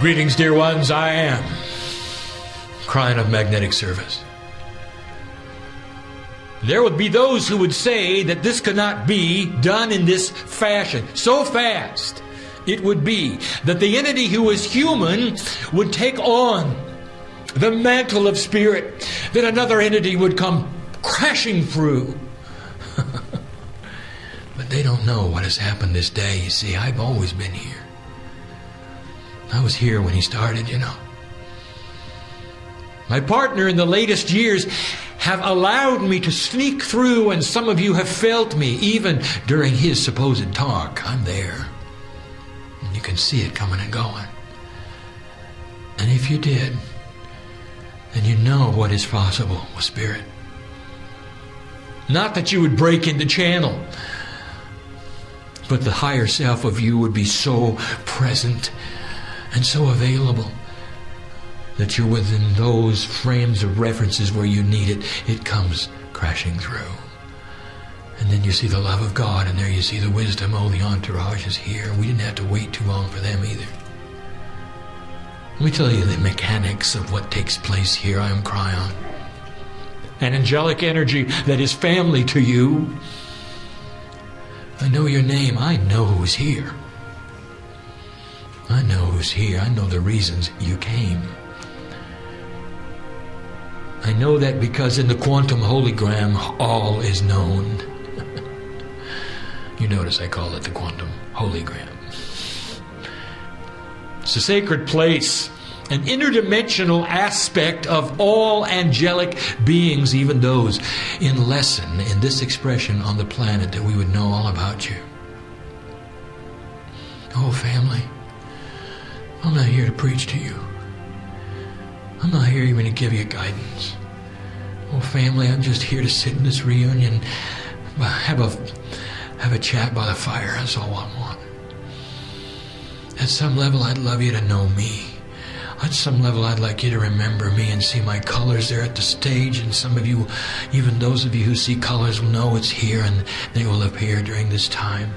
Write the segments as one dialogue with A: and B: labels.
A: Greetings, dear ones. I am Kryon of Magnetic Service. There would be those who would say that this could not be done in this fashion, so fast. It would be that the entity who is human would take on the mantle of spirit, that another entity would come crashing through. But they don't know what has happened this day. You see, I've always been here. I was here when he started, you know. My partner in the latest years have allowed me to sneak through, and some of you have felt me even during his supposed talk. I'm there. And you can see it coming and going. And if you did, then you know what is possible with spirit. Not that you would break into channel, but the higher self of you would be so present and so available that you're within those frames of references where you need it. It comes crashing through. And then you see the love of God, and there you see the wisdom. Oh, the entourage is here. We didn't have to wait too long for them either. Let me tell you the mechanics of what takes place here. I am Kryon. An angelic energy that is family to you. I know your name. I know who's here. I know who's here. I know the reasons you came. I know that because in the quantum hologram, all is known. You notice I call it the quantum hologram. It's a sacred place, an interdimensional aspect of all angelic beings, even those in lesson in this expression on the planet, that we would know all about you. Oh, family. I'm not here to preach to you. I'm not here even to give you guidance. Oh, family, I'm just here to sit in this reunion, have a chat by the fire. That's all I want. At some level, I'd love you to know me. At some level, I'd like you to remember me and see my colors there at the stage. And some of you, even those of you who see colors, will know it's here, and they will appear during this time.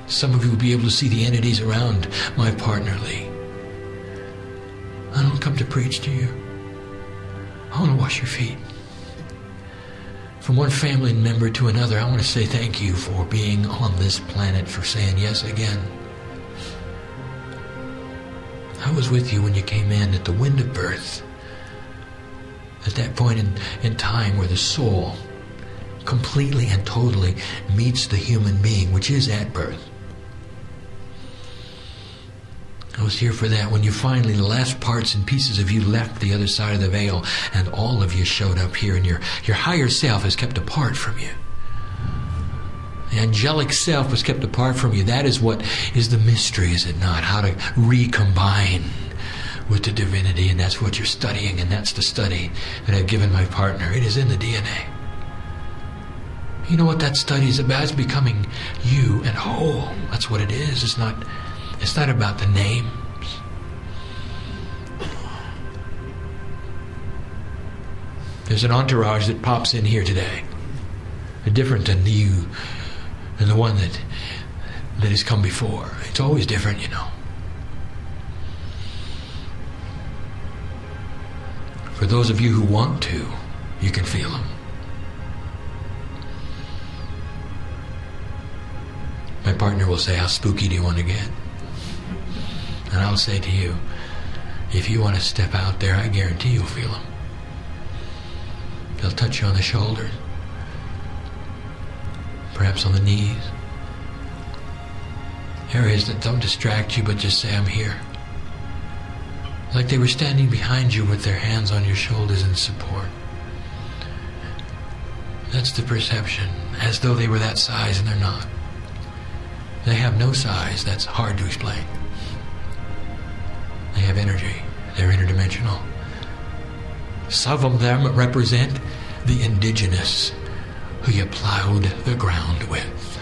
A: Some of you will be able to see the entities around my partner Lee. I don't come to preach to you. I want to wash your feet. From one family member to another, I want to say thank you for being on this planet, for saying yes again. I was with you when you came in at the wind of birth. At that point in time where the soul completely and totally meets the human being, which is at birth. I was here for that when you finally, the last parts and pieces of you left the other side of the veil, and all of you showed up here, and your higher self is kept apart from you. The angelic self was kept apart from you. That is what is the mystery, is it not? How to recombine with the divinity, and that's what you're studying, and that's the study that I've given my partner. It is in the DNA. You know what that study is about? It's becoming you and whole. That's what it is. It's not about the names. There's an entourage that pops in here today. Different than you and the one that has come before. It's always different, you know. For those of you who want to, you can feel them. My partner will say, how spooky do you want to get? And I'll say to you, if you want to step out there, I guarantee you'll feel them. They'll touch you on the shoulders, perhaps on the knees. Areas that don't distract you, but just say, I'm here. Like they were standing behind you with their hands on your shoulders in support. That's the perception, as though they were that size, and they're not. They have no size. That's hard to explain. They have energy. They're interdimensional. Some of them represent the indigenous who you plowed the ground with.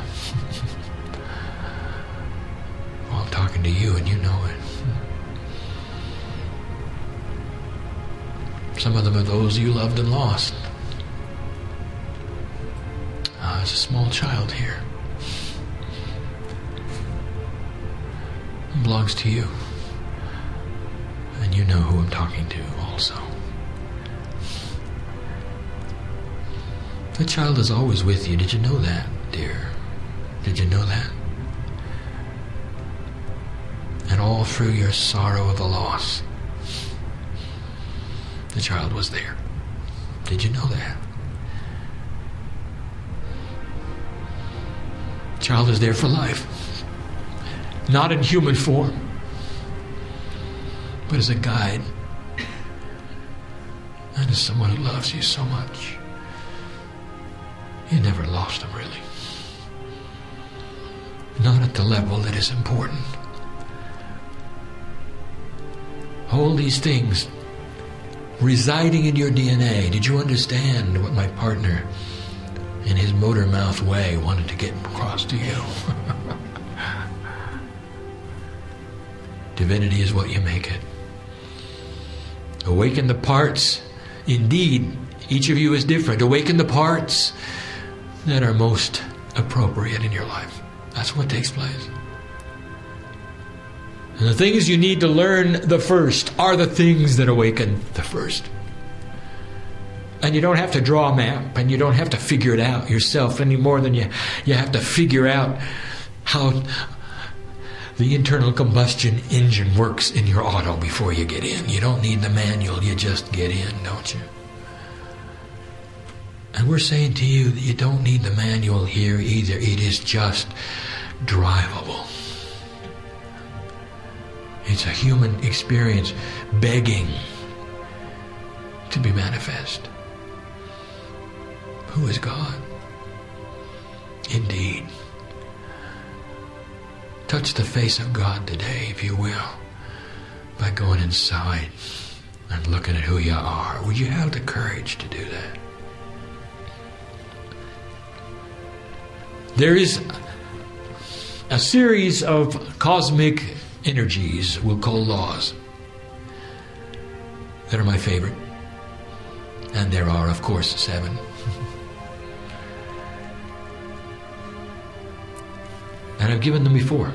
A: Well, I'm talking to you and you know it. Some of them are those you loved and lost. There's a small child here. It belongs to you. And you know who I'm talking to also. The child is always with you. Did you know that, dear? Did you know that? And all through your sorrow of the loss, the child was there. Did you know that? The child is there for life. Not in human form, but as a guide. And as someone who loves you so much. You never lost him, really. Not at the level that is important. All these things residing in your DNA. Did you understand what my partner, in his motor mouth way, wanted to get across to you? Divinity is what you make it. Awaken the parts. Indeed, each of you is different. Awaken the parts that are most appropriate in your life. That's what takes place. And the things you need to learn the first are the things that awaken the first. And you don't have to draw a map, and you don't have to figure it out yourself any more than you have to figure out how the internal combustion engine works in your auto before you get in. You don't need the manual, you just get in, don't you? And we're saying to you that you don't need the manual here either. It is just drivable. It's a human experience begging to be manifest. Who is God? Indeed. Touch the face of God today, if you will, by going inside and looking at who you are. Would you have the courage to do that? There is a series of cosmic energies we'll call laws that are my favorite. And there are, of course, 7. And I've given them before.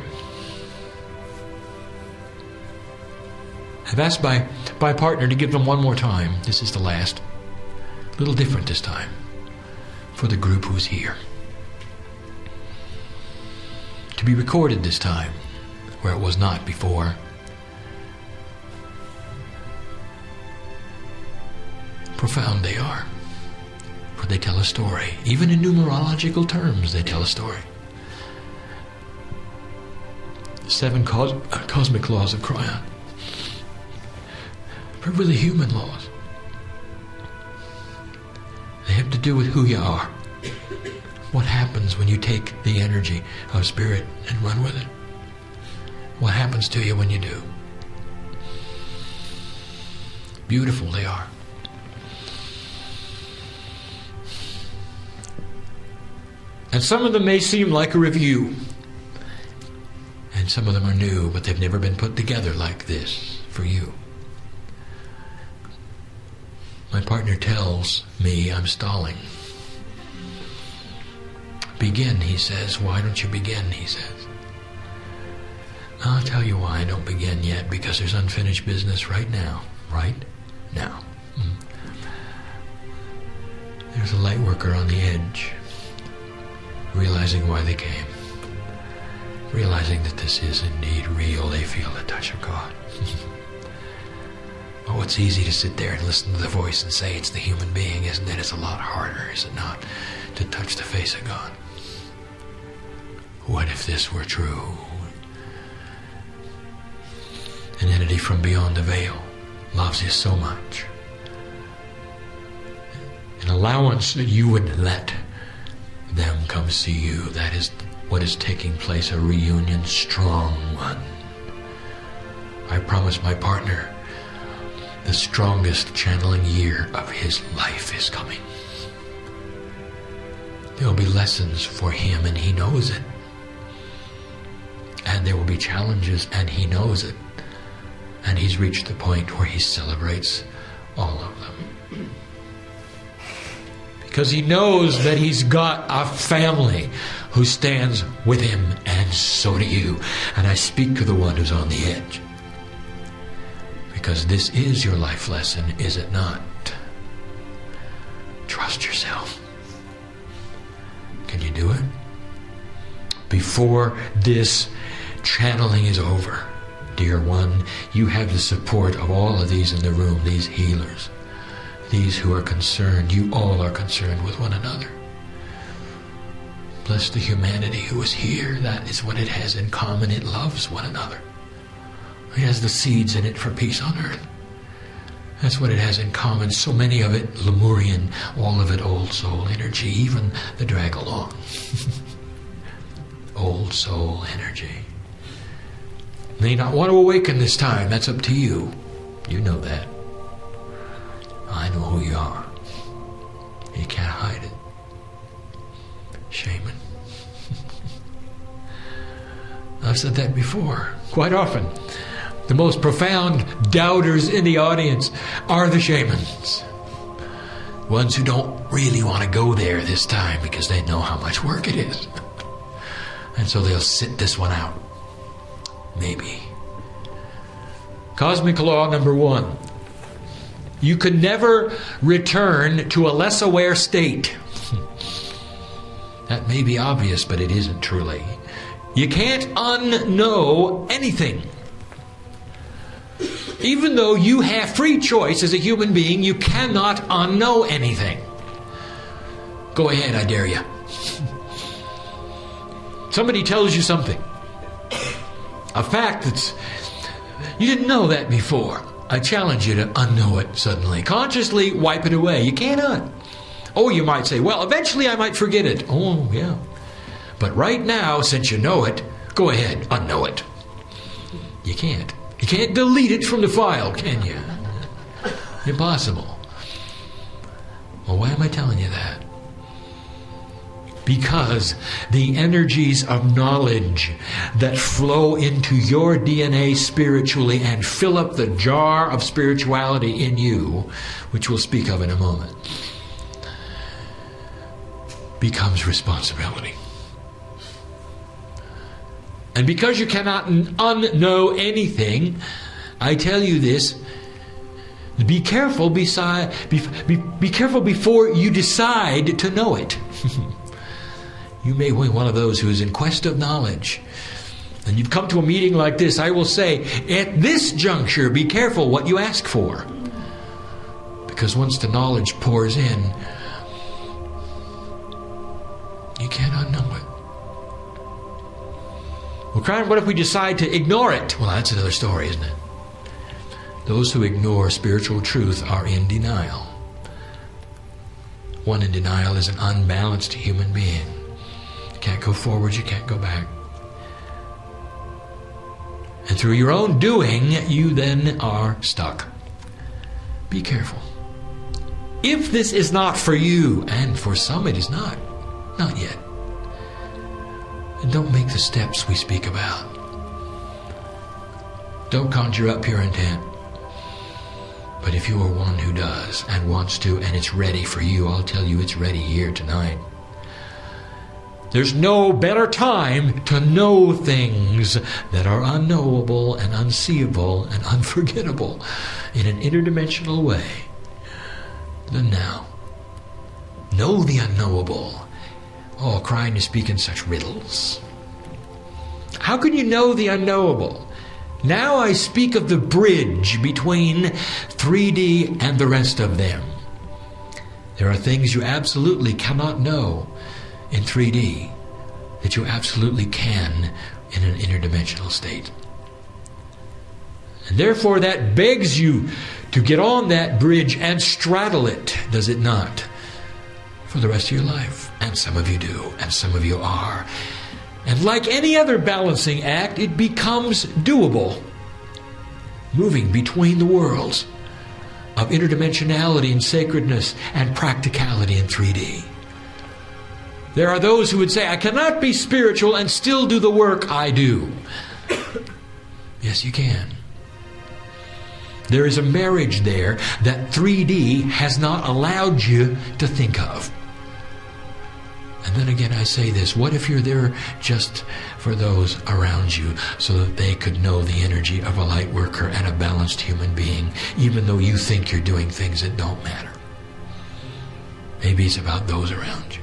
A: I've asked my partner to give them one more time. This is the last. A little different this time for the group who's here. To be recorded this time, where it was not before. Profound they are, for they tell a story. Even in numerological terms, they tell a story. 7 cosmic laws of Kryon. But really human laws. They have to do with who you are. What happens when you take the energy of spirit and run with it? What happens to you when you do? Beautiful they are. And some of them may seem like a review. And some of them are new, but they've never been put together like this for you. My partner tells me I'm stalling. Begin, he says. Why don't you begin, he says. I'll tell you why I don't begin yet, because there's unfinished business right now. Right now. There's a light worker on the edge, realizing why they came. Realizing that this is indeed real. They feel the touch of God. Oh, it's easy to sit there and listen to the voice and say it's the human being, isn't it? It's a lot harder, is it not, to touch the face of God? What if this were true? An entity from beyond the veil loves you so much. An allowance that you would let them come see you. That is what is taking place, a reunion, strong one. I promise my partner the strongest channeling year of his life is coming. There will be lessons for him, and he knows it. And there will be challenges, and he knows it. And he's reached the point where he celebrates all of them. Because he knows that he's got a family who stands with him, and so do you. And I speak to the one who's on the edge. Because this is your life lesson, is it not? Trust yourself. Can you do it? Before this channeling is over, dear one, you have the support of all of these in the room, these healers, these who are concerned. You all are concerned with one another. Bless the humanity who is here. That is what it has in common. It loves one another. It has the seeds in it for peace on earth. That's what it has in common. So many of it Lemurian, all of it old soul energy, even the drag along. Old soul energy. May not want to awaken this time. That's up to you. You know that. I know who you are. You can't hide it. Shaman. I've said that before, quite often. The most profound doubters in the audience are the shamans. Ones who don't really want to go there this time because they know how much work it is. And so they'll sit this one out. Maybe. Cosmic law number 1. You can never return to a less aware state. That may be obvious, but it isn't truly. You can't unknow anything. Even though you have free choice as a human being, you cannot unknow anything. Go ahead, I dare you. Somebody tells you something. A fact that's... You didn't know that before. I challenge you to unknow it suddenly. Consciously wipe it away. You cannot. Oh, you might say, well, eventually I might forget it. Oh, yeah. But right now, since you know it, go ahead, unknow it. You can't. You can't delete it from the file, can you? Impossible. Well, why am I telling you that? Because the energies of knowledge that flow into your DNA spiritually and fill up the jar of spirituality in you, which we'll speak of in a moment, becomes responsibility. And because you cannot unknow anything, I tell you this, be careful be careful before you decide to know it. You may be one of those who is in quest of knowledge. And you've come to a meeting like this, I will say, at this juncture, be careful what you ask for. Because once the knowledge pours in, you can't unknow it. Well, Kryon, what if we decide to ignore it? Well, that's another story, isn't it? Those who ignore spiritual truth are in denial. One in denial is an unbalanced human being. You can't go forward, you can't go back. And through your own doing, you then are stuck. Be careful. If this is not for you, and for some it is not yet, and don't make the steps we speak about. Don't conjure up pure intent. But if you are one who does and wants to, and it's ready for you, I'll tell you it's ready here tonight. There's no better time to know things that are unknowable and unseeable and unforgettable in an interdimensional way than now. Know the unknowable. Oh, Kryon, you speak in such riddles. How can you know the unknowable? Now I speak of the bridge between 3D and the rest of them. There are things you absolutely cannot know in 3D that you absolutely can in an interdimensional state. And therefore that begs you to get on that bridge and straddle it, does it not? For the rest of your life. And some of you do, and some of you are. And like any other balancing act, it becomes doable. Moving between the worlds of interdimensionality and sacredness and practicality in 3D. There are those who would say, I cannot be spiritual and still do the work I do. Yes, you can. There is a marriage there that 3D has not allowed you to think of. And And then again I say this, what if you're there just for those around you so that they could know the energy of a light worker and a balanced human being, even though you think you're doing things that don't matter? Maybe it's about those around you.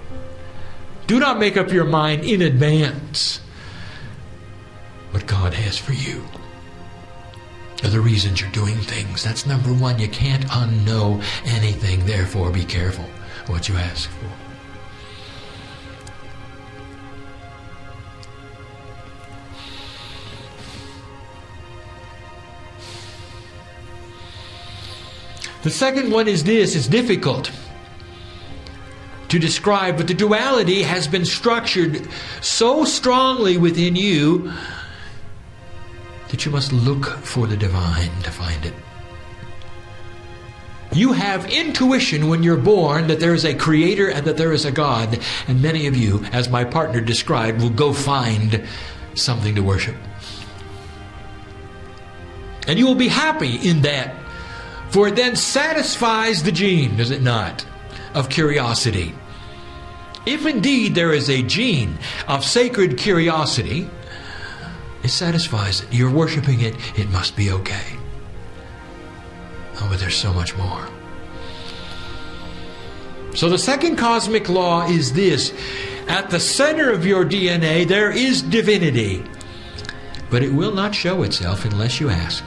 A: Do not make up your mind in advance what God has for you. Are the reasons you're doing things. That's number one. You can't unknow anything, therefore be careful what you ask for. The second one is this. It's difficult to describe, but the duality has been structured so strongly within you that you must look for the divine to find it. You have intuition when you're born that there is a creator and that there is a God, and many of you, as my partner described, will go find something to worship. And you will be happy in that, for it then satisfies the gene, does it not, of curiosity. If indeed there is a gene of sacred curiosity, it satisfies it. You're worshiping it, it must be okay. Oh, but there's so much more. So the second cosmic law is this. At the center of your DNA, there is divinity. But it will not show itself unless you ask.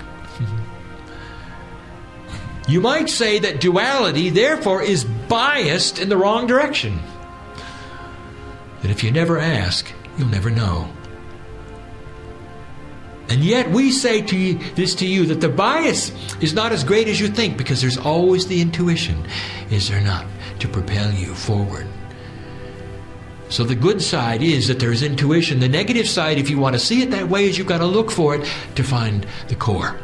A: You might say that duality, therefore, is biased in the wrong direction. That if you never ask, you'll never know. And yet we say this to you, that the bias is not as great as you think, because there's always the intuition, is there not, to propel you forward. So the good side is that there's intuition. The negative side, if you want to see it that way, is you've got to look for it to find the core.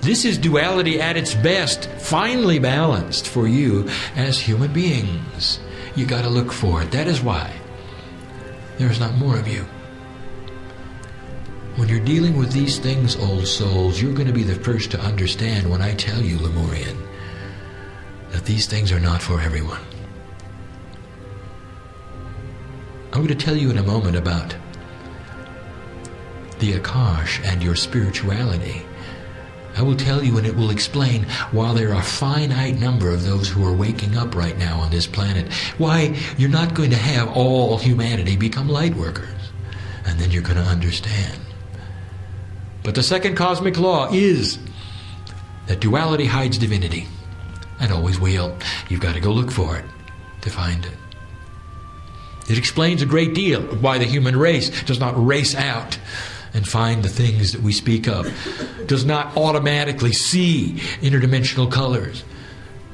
A: This is duality at its best, finely balanced for you as human beings. You got to look for it. That is why there's not more of you. When you're dealing with these things, old souls, you're going to be the first to understand when I tell you, Lemurian, that these things are not for everyone. I'm going to tell you in a moment about the Akash and your spirituality. I will tell you, and it will explain why there are a finite number of those who are waking up right now on this planet. Why you're not going to have all humanity become light workers. And then you're going to understand. But the second cosmic law is that duality hides divinity. And always will. You've got to go look for it to find it. It explains a great deal of why the human race does not race out and find the things that we speak of, does not automatically see interdimensional colors,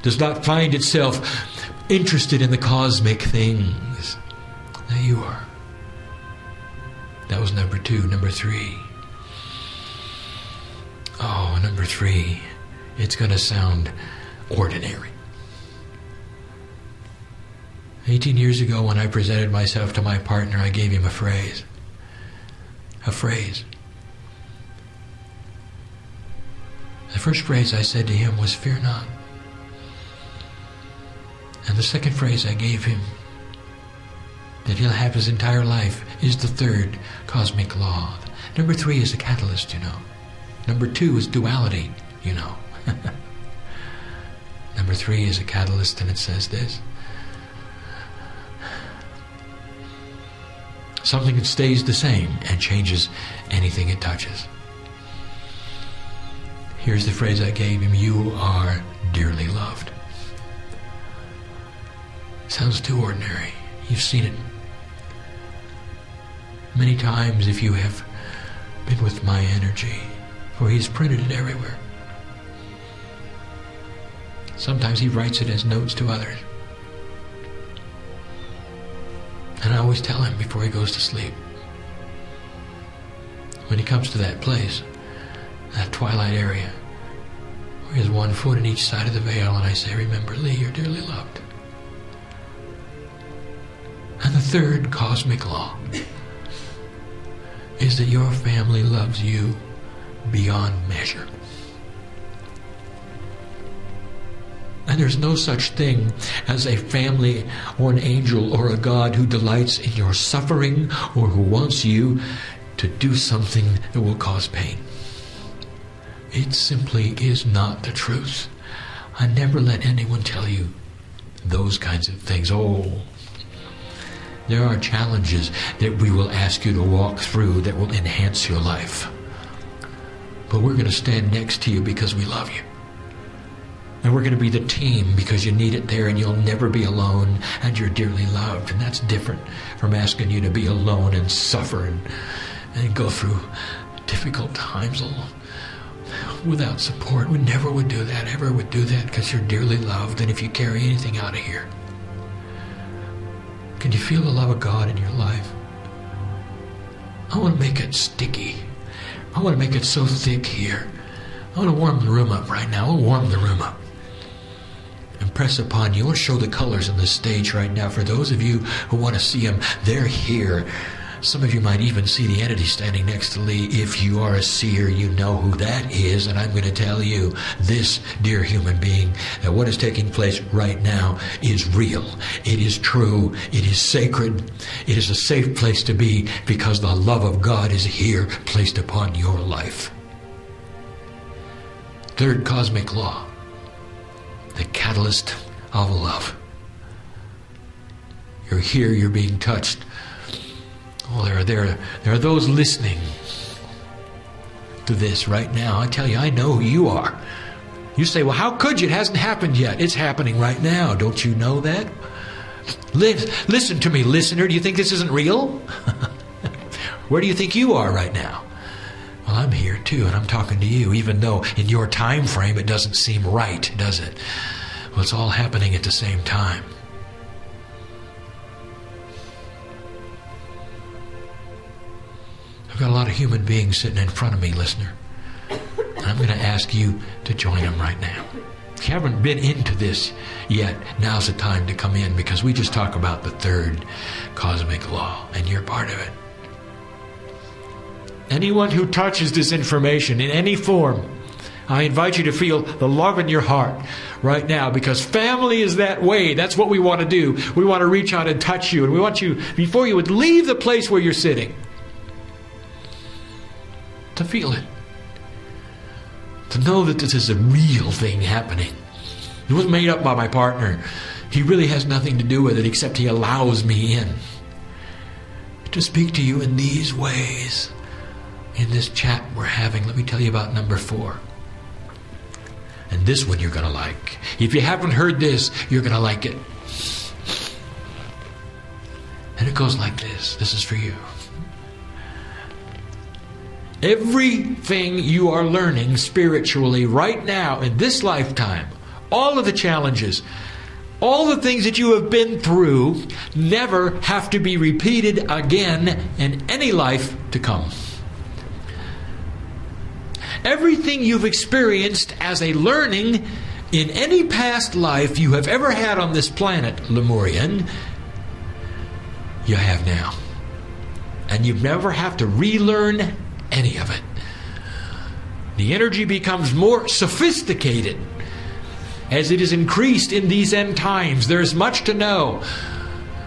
A: does not find itself interested in the cosmic things. There you are. That was number 2. Number 3. Oh, number 3. It's going to sound ordinary. 18 years ago, when I presented myself to my partner, I gave him a phrase. A phrase. The first phrase I said to him was, "Fear not." And the second phrase I gave him, that he'll have his entire life, is the third cosmic law. Number 3 is a catalyst, you know. Number 2 is duality, you know. Number 3 is a catalyst, and it says this. Something that stays the same and changes anything it touches. Here's the phrase I gave him: "You are dearly loved." Sounds too ordinary. You've seen it many times if you have been with my energy, for he's printed it everywhere. Sometimes he writes it as notes to others. And I always tell him before he goes to sleep, when he comes to that place, that twilight area, where he has one foot in each side of the veil, and I say, "Remember, Lee, you're dearly loved." And the third cosmic law is that your family loves you beyond measure. And there's no such thing as a family or an angel or a God who delights in your suffering or who wants you to do something that will cause pain. It simply is not the truth. I never let anyone tell you those kinds of things. Oh, there are challenges that we will ask you to walk through that will enhance your life. But we're going to stand next to you because we love you. And we're going to be the team because you need it there, and you'll never be alone, and you're dearly loved. And that's different from asking you to be alone and suffer and go through difficult times without support. We never would do that, ever would do that, because you're dearly loved. And if you carry anything out of here, can you feel the love of God in your life? I want to make it sticky. I want to make it so thick here. I want to warm the room up right now. I'll warm the room up and press upon you. I want to show the colors on the stage right now. For those of you who want to see them, they're here. Some of you might even see the entity standing next to Lee. If you are a seer, you know who that is. And I'm going to tell you, this dear human being, that what is taking place right now is real. It is true. It is sacred. It is a safe place to be because the love of God is here placed upon your life. Third cosmic law, the catalyst of love. You're here, you're being touched. Oh, there are those listening to this right now. I tell you, I know who you are. You say, well, how could you? It hasn't happened yet. It's happening right now. Don't you know that? Listen to me, listener. Do you think this isn't real? Where do you think you are right now? Well, I'm here too, and I'm talking to you, even though in your time frame it doesn't seem right, does it? Well, it's all happening at the same time. I've got a lot of human beings sitting in front of me, listener. And I'm going to ask you to join them right now. If you haven't been into this yet, now's the time to come in, because we just talk about the third cosmic law, and you're part of it. Anyone who touches this information in any form, I invite you to feel the love in your heart right now, because family is that way. That's what we want to do. We want to reach out and touch you, and we want you, before you would leave the place where you're sitting, to feel it. To know that this is a real thing happening. It wasn't made up by my partner. He really has nothing to do with it except he allows me in to speak to you in these ways. In this chat we're having, let me tell you about number 4. And this one you're going to like. If you haven't heard this, you're going to like it. And it goes like this. This is for you. Everything you are learning spiritually right now in this lifetime, all of the challenges, all the things that you have been through, never have to be repeated again in any life to come. Everything you've experienced as a learning in any past life you have ever had on this planet, Lemurian, you have now. And you never have to relearn any of it. The energy becomes more sophisticated as it is increased in these end times. There's much to know.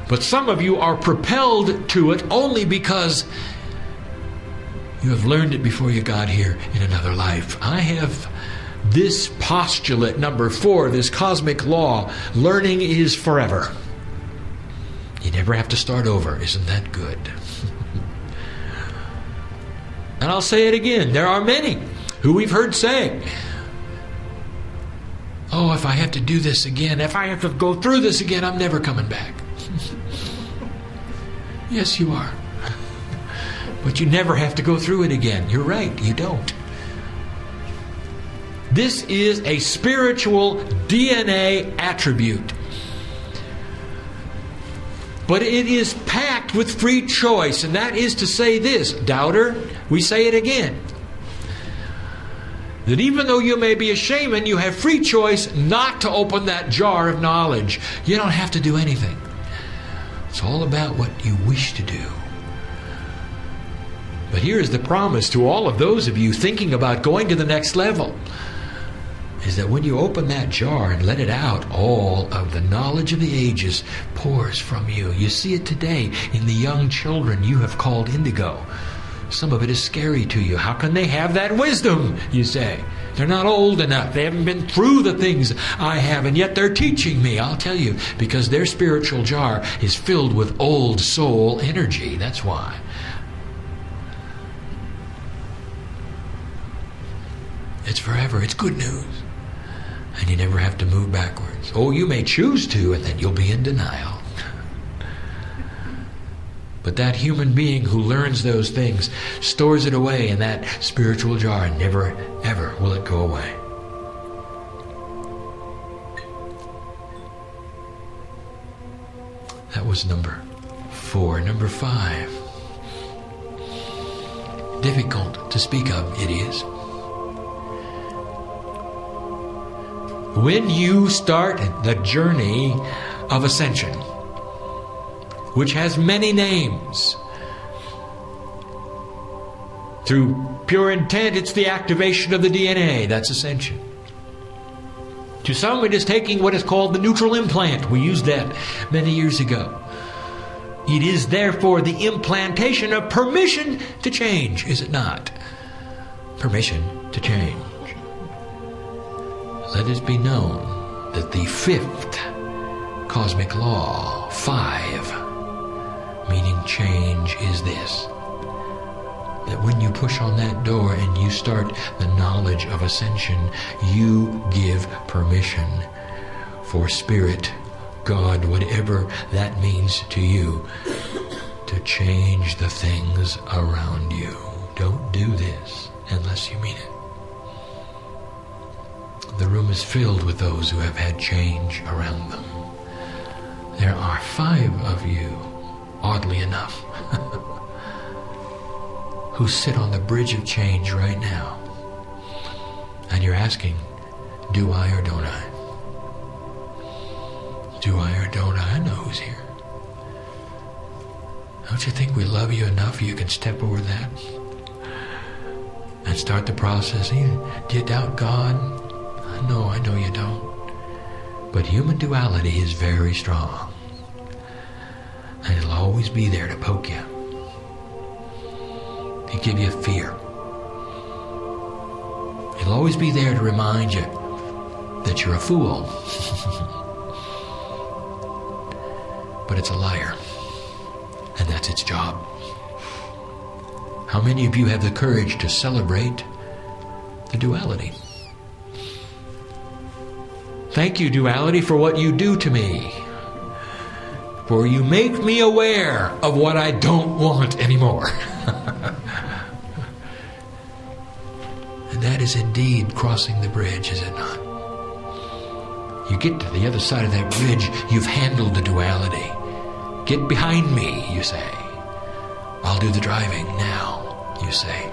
A: But some of you are propelled to it only because you have learned it before you got here in another life. I have this postulate, number 4, this cosmic law. Learning is forever. You never have to start over. Isn't that good? And I'll say it again. There are many who we've heard say, oh, if I have to do this again, if I have to go through this again, I'm never coming back. Yes, you are. But you never have to go through it again. You're right, you don't. This is a spiritual DNA attribute. But it is packed with free choice, and that is to say this, doubter, we say it again, that even though you may be a shaman, you have free choice not to open that jar of knowledge. You don't have to do anything. It's all about what you wish to do. But here is the promise to all of those of you thinking about going to the next level. is that when you open that jar and let it out, all of the knowledge of the ages pours from you. You see it today in the young children you have called indigo. Some of it is scary to you. How can they have that wisdom, you say? They're not old enough. They haven't been through the things I have, and yet they're teaching me. I'll tell you, because their spiritual jar is filled with old soul energy. That's why. It's forever. It's good news. And you never have to move backwards. Oh, you may choose to, and then you'll be in denial. But that human being who learns those things stores it away in that spiritual jar, and never, ever will it go away. That was number 4. Number 5. Difficult to speak of, it is. When you start the journey of ascension, which has many names, through pure intent, it's the activation of the DNA. That's ascension. To some, it is taking what is called the neutral implant. We used that many years ago. It is therefore the implantation of permission to change, is it not? Permission to change. Let it be known that the 5th cosmic law, 5, meaning change, is this: that when you push on that door and you start the knowledge of ascension, you give permission for Spirit, God, whatever that means to you, to change the things around you. Don't do this unless you mean it. The room is filled with those who have had change around them. There are 5 of you, oddly enough, who sit on the bridge of change right now. And you're asking, do I or don't I? Do I or don't I? I know who's here. Don't you think we love you enough you can step over that and start the process? Do you doubt God? I know you don't. But human duality is very strong. And it'll always be there to poke you. To give you fear. It'll always be there to remind you that you're a fool. But it's a liar. And that's its job. How many of you have the courage to celebrate the duality? Thank you, duality, for what you do to me. For you make me aware of what I don't want anymore. And that is indeed crossing the bridge, is it not? You get to the other side of that bridge, you've handled the duality. Get behind me, you say. I'll do the driving now, you say.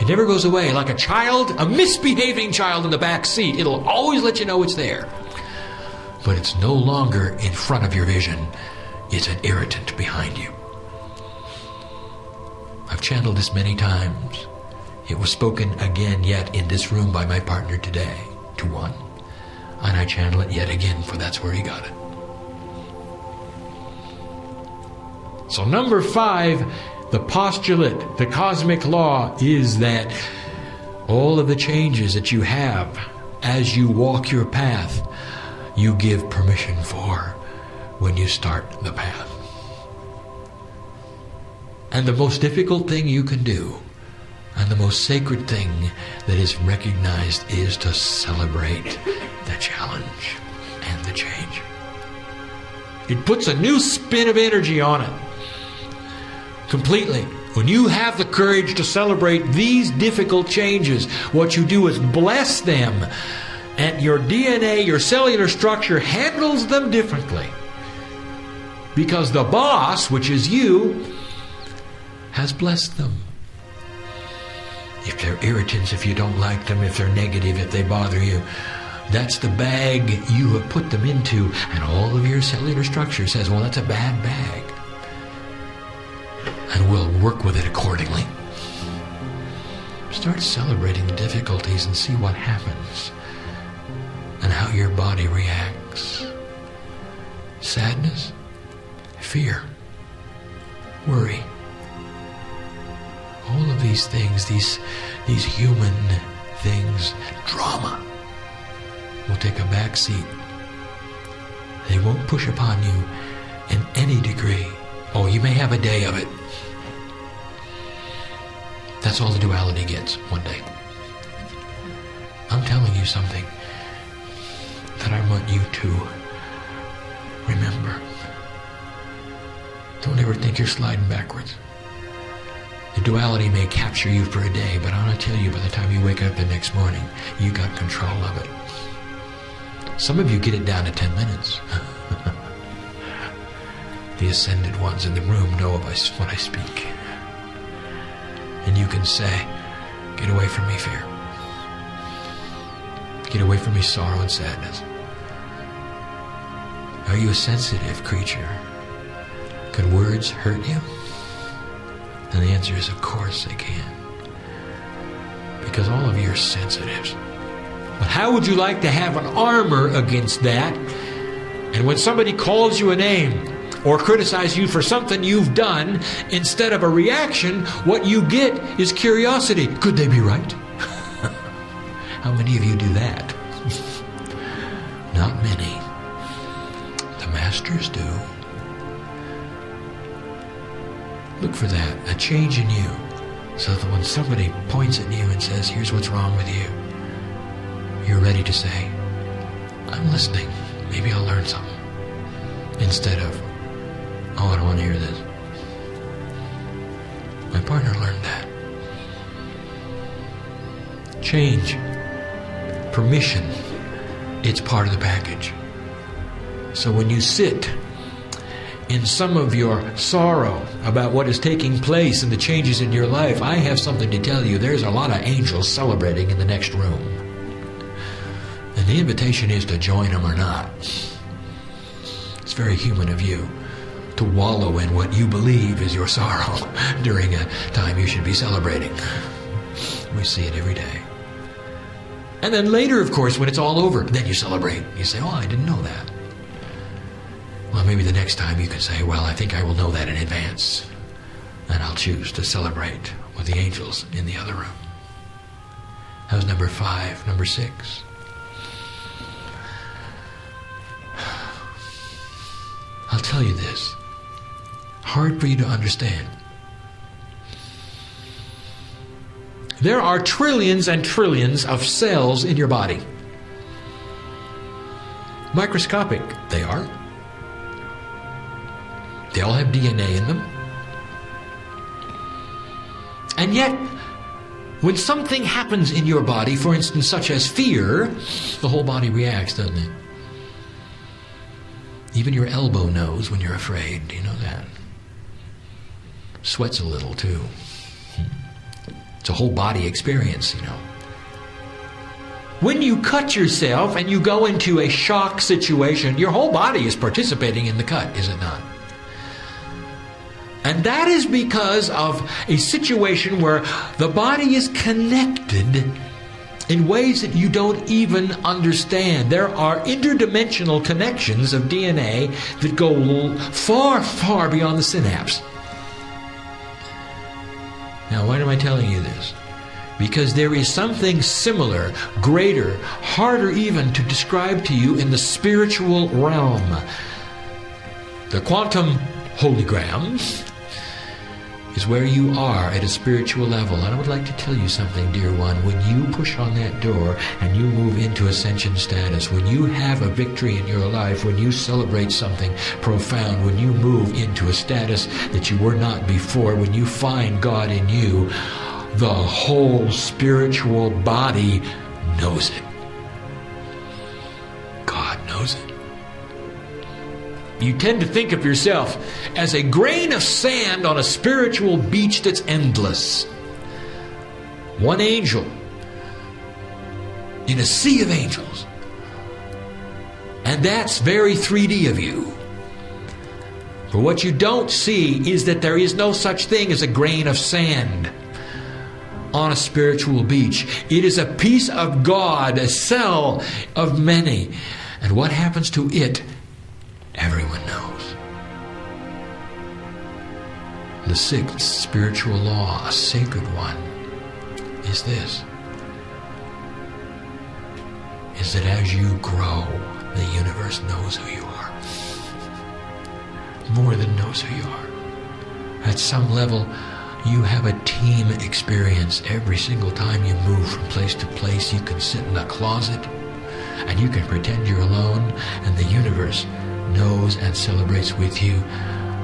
A: It never goes away. Like a child, a misbehaving child in the back seat, it'll always let you know it's there. But it's no longer in front of your vision. It's an irritant behind you. I've channeled this many times. It was spoken again yet in this room by my partner today, to one. And I channel it yet again, for that's where he got it. So number 5, the postulate, the cosmic law, is that all of the changes that you have as you walk your path, you give permission for when you start the path. And the most difficult thing you can do, and the most sacred thing that is recognized, is to celebrate the challenge and the change. It puts a new spin of energy on it. Completely. When you have the courage to celebrate these difficult changes, what you do is bless them, and your DNA, your cellular structure, handles them differently. Because the boss, which is you, has blessed them. If they're irritants, if you don't like them, if they're negative, if they bother you, that's the bag you have put them into, and all of your cellular structure says, well, that's a bad bag. And we'll work with it accordingly. Start celebrating the difficulties and see what happens how your body reacts. Sadness, fear, worry. All of these things, these human things, drama, will take a back seat. They won't push upon you in any degree. Oh, you may have a day of it. That's all the duality gets, one day. I'm telling you something that I want you to remember. Don't ever think you're sliding backwards. The duality may capture you for a day, but I want to tell you, by the time you wake up the next morning, you got control of it. Some of you get it down to 10 minutes. The ascended ones in the room know what I speak. And you can say, get away from me, fear. Get away from me, sorrow and sadness. Are you a sensitive creature? Can words hurt you? And the answer is, of course they can. Because all of you are sensitives. But how would you like to have an armor against that? And when somebody calls you a name or criticizes you for something you've done, instead of a reaction, what you get is curiosity. Could they be right? How many of you do that? Not many. The masters do. Look for that, a change in you, so that when somebody points at you and says, here's what's wrong with you, you're ready to say, I'm listening. Maybe I'll learn something. Instead of, oh, I don't want to hear this. My partner learned that. Change. Permission. It's part of the package. So when you sit in some of your sorrow about what is taking place and the changes in your life, I have something to tell you. There's a lot of angels celebrating in the next room. And the invitation is to join them or not. It's very human of you to wallow in what you believe is your sorrow during a time you should be celebrating. We see it every day. And then later, of course, when it's all over, then you celebrate. You say, oh, I didn't know that. Well, maybe the next time you can say, well, I think I will know that in advance. And I'll choose to celebrate with the angels in the other room. That was number 5. Number 6. I'll tell you this. Hard for you to understand. There are trillions and trillions of cells in your body. Microscopic, they are. They all have DNA in them. And yet, when something happens in your body, for instance, such as fear, the whole body reacts, doesn't it? Even your elbow knows when you're afraid. Do you know that? Sweats a little, too. It's a whole body experience, you know. When you cut yourself and you go into a shock situation, your whole body is participating in the cut, is it not? And that is because of a situation where the body is connected in ways that you don't even understand. There are interdimensional connections of DNA that go far, far beyond the synapse. Now, why am I telling you this? Because there is something similar, greater, harder even to describe to you in the spiritual realm. The quantum hologram is where you are at a spiritual level. And I would like to tell you something, dear one. When you push on that door and you move into ascension status, when you have a victory in your life, when you celebrate something profound, when you move into a status that you were not before, when you find God in you, the whole spiritual body knows it. God knows it. You tend to think of yourself as a grain of sand on a spiritual beach that's endless. One angel in a sea of angels. And that's very 3D of you. For what you don't see is that there is no such thing as a grain of sand. on a spiritual beach. It is a piece of God, a cell of many. And what happens to it, everyone knows. The sixth spiritual law, a sacred one, is this. Is that as you grow, the universe knows who you are. More than knows who you are. At some level, you have a team experience. Every single time you move from place to place, you can sit in a closet and you can pretend you're alone, and the universe knows and celebrates with you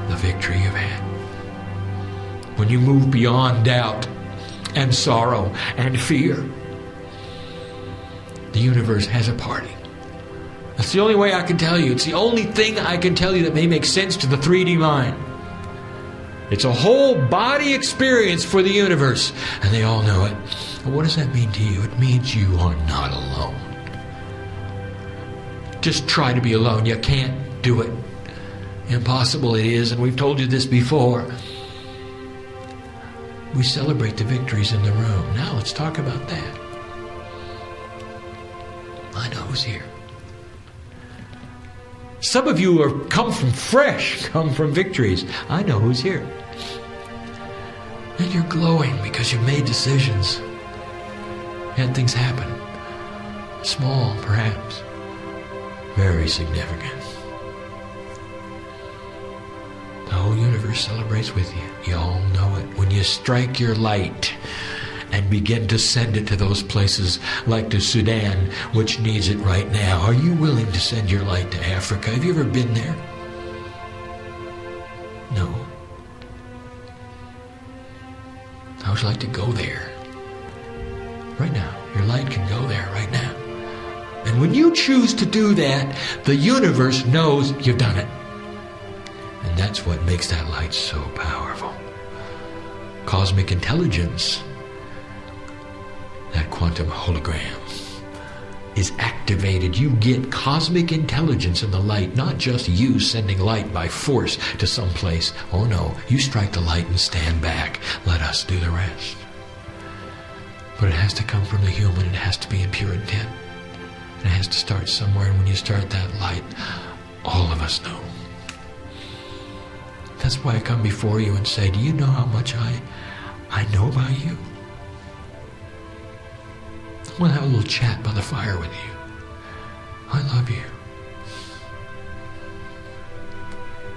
A: the victory you've had. When you move beyond doubt and sorrow and fear, the universe has a party. That's the only way I can tell you. It's the only thing I can tell you that may make sense to the 3D mind. It's a whole body experience for the universe, and they all know it. And what does that mean to you? It means you are not alone. Just try to be alone. You can't do it. Impossible it is, and we've told you this before. We celebrate the victories in the room. Now let's talk about that. I know who's here. Some of you come from victories. I know who's here. And you're glowing because you've made decisions. Had things happen. Small, perhaps. Very significant. The whole universe celebrates with you. You all know it. When you strike your light and begin to send it to those places like to Sudan, which needs it right now. Are you willing to send your light to Africa? Have you ever been there? No. How would you like to go there? Right now. Your light can go there right now. And when you choose to do that, the universe knows you've done it. And that's what makes that light so powerful. Cosmic intelligence, that quantum hologram, is activated. You get cosmic intelligence in the light, not just you sending light by force to some place. Oh no, you strike the light and stand back. Let us do the rest. But it has to come from the human. It has to be in pure intent. It has to start somewhere, and when you start that light, all of us know. That's why I come before you and say, do you know how much I know about you? I want to have a little chat by the fire with you. I love you.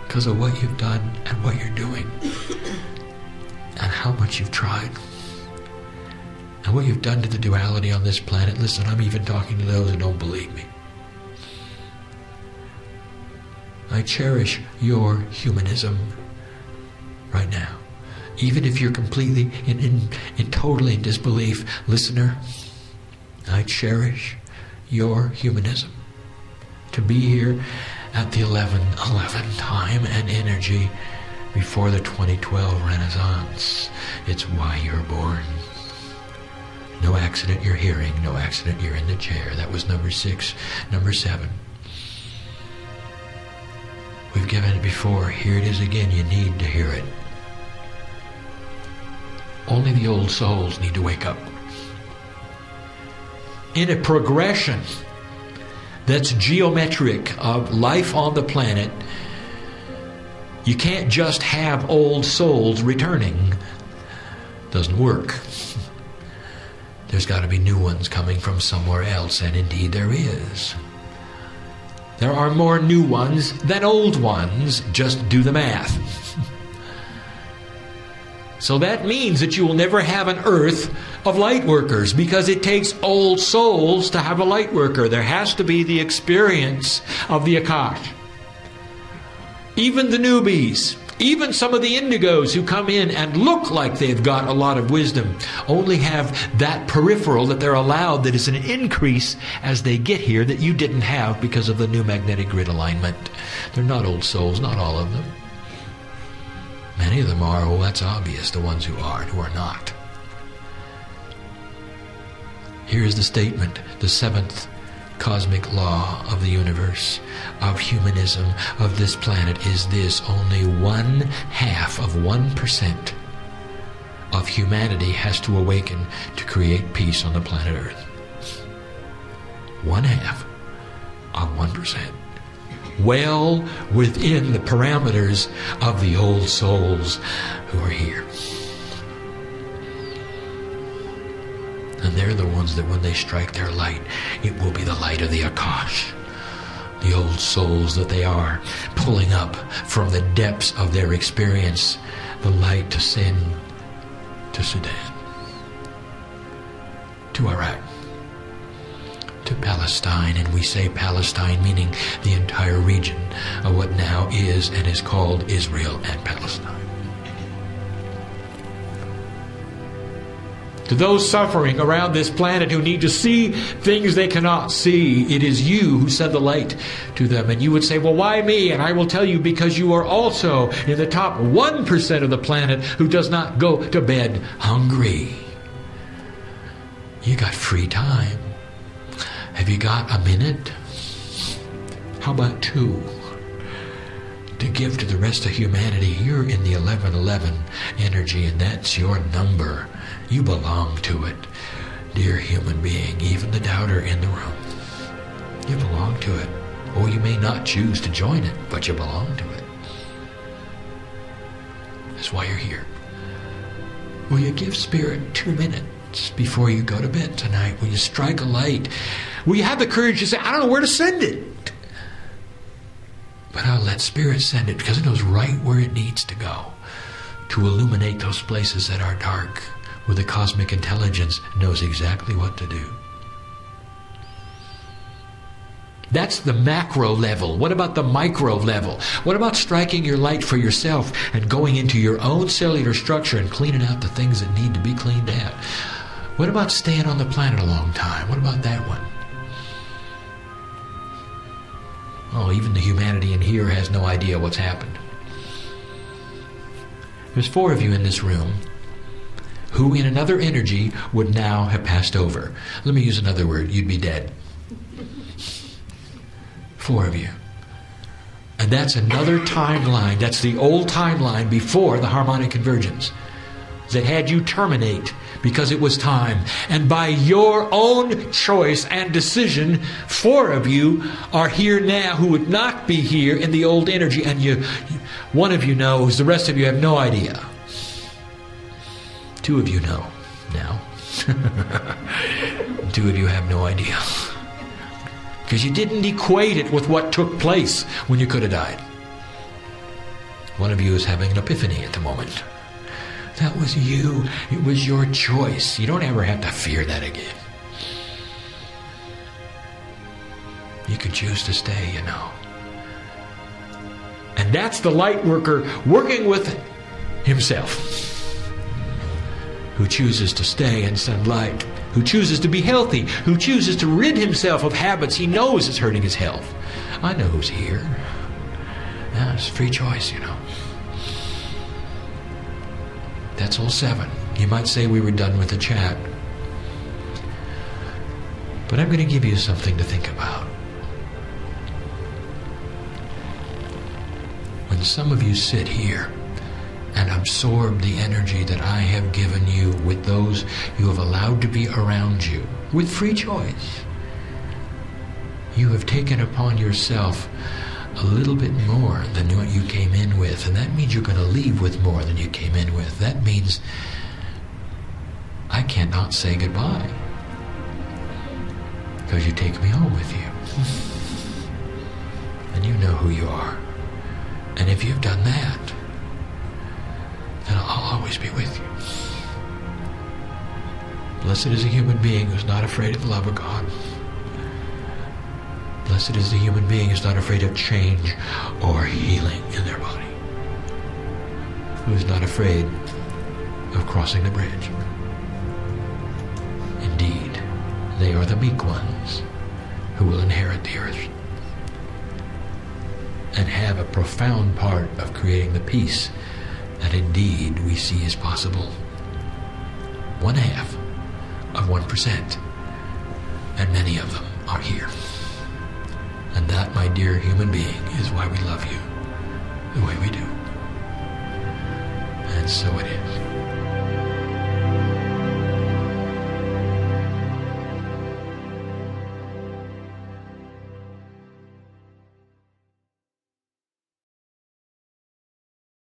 A: Because of what you've done and what you're doing. And how much you've tried. And what you've done to the duality on this planet. Listen, I'm even talking to those who don't believe me. I cherish your humanism right now. Even if you're completely totally in disbelief, listener, I cherish your humanism. To be here at the 11:11 time and energy before the 2012 Renaissance. It's why you're born. No accident you're hearing, no accident you're in the chair. That was number 6. Number 7. We've given it before. Here it is again. You need to hear it. Only the old souls need to wake up. In a progression that's geometric of life on the planet, you can't just have old souls returning. Doesn't work. There's got to be new ones coming from somewhere else, and indeed there is. There are more new ones than old ones. Just do the math. So that means that you will never have an earth of light workers, because it takes old souls to have a light worker. There has to be the experience of the Akash. Even the newbies, even some of the indigos who come in and look like they've got a lot of wisdom, only have that peripheral that they're allowed, that is an increase as they get here, that you didn't have because of the new magnetic grid alignment. They're not old souls, not all of them. Many of them are, oh, that's obvious, the ones who are and who are not. Here's the statement, the 7th cosmic law of the universe, of humanism, of this planet is this: only 1/2 of 1% of humanity has to awaken to create peace on the planet Earth. 1/2 of 1%. Well within the parameters of the old souls who are here. And they're the ones that when they strike their light, it will be the light of the Akash. The old souls that they are, pulling up from the depths of their experience, the light to sin, to Sudan, to Iraq, to Palestine. And we say Palestine meaning the entire region of what now is and is called Israel and Palestine. To those suffering around this planet who need to see things they cannot see, it is you who send the light to them. And you would say, well, why me? And I will tell you, because you are also in the top 1% of the planet who does not go to bed hungry. You got free time. Have you got a minute? How about 2? To give to the rest of humanity. You're in the 1111 energy, and that's your number. You belong to it, dear human being, even the doubter in the room. You belong to it. Or you may not choose to join it, but you belong to it. That's why you're here. Will you give Spirit 2 minutes before you go to bed tonight? Will you strike a light? Will you have the courage to say, I don't know where to send it, but I'll let Spirit send it because it knows right where it needs to go to illuminate those places that are dark, where the cosmic intelligence knows exactly what to do. That's the macro level. What about the micro level? What about striking your light for yourself and going into your own cellular structure and cleaning out the things that need to be cleaned out? What about staying on the planet a long time? What about that one? Oh, even the humanity in here has no idea what's happened. There's 4 of you in this room who in another energy would now have passed over. Let me use another word. You'd be dead. 4 of you. And that's another timeline. That's the old timeline before the harmonic convergence that had you terminate because it was time. And by your own choice and decision, 4 of you are here now who would not be here in the old energy. And one of you knows, the rest of you have no idea. 2 of you know now. 2 of you have no idea. Because you didn't equate it with what took place when you could have died. One of you is having an epiphany at the moment. That was you. It was your choice. You don't ever have to fear that again. You can choose to stay, you know. And that's the light worker working with himself, who chooses to stay and send light, who chooses to be healthy, who chooses to rid himself of habits he knows is hurting his health. I know who's here. Yeah, it's free choice, you know. That's all 7. You might say we were done with the chat. But I'm going to give you something to think about. When some of you sit here and absorb the energy that I have given you with those you have allowed to be around you, with free choice, you have taken upon yourself a little bit more than what you came in with, and that means you're going to leave with more than you came in with. That means I cannot say goodbye because you take me home with you. And you know who you are. And if you've done that, then I'll always be with you. Blessed is a human being who's not afraid of the love of God. Blessed is the human being who's not afraid of change or healing in their body, who is not afraid of crossing the bridge. Indeed, they are the meek ones who will inherit the earth and have a profound part of creating the peace that indeed we see is possible. 1/2 of 1%, and many of them are here. And that, my dear human being, is why we love you the way we do. And so it is.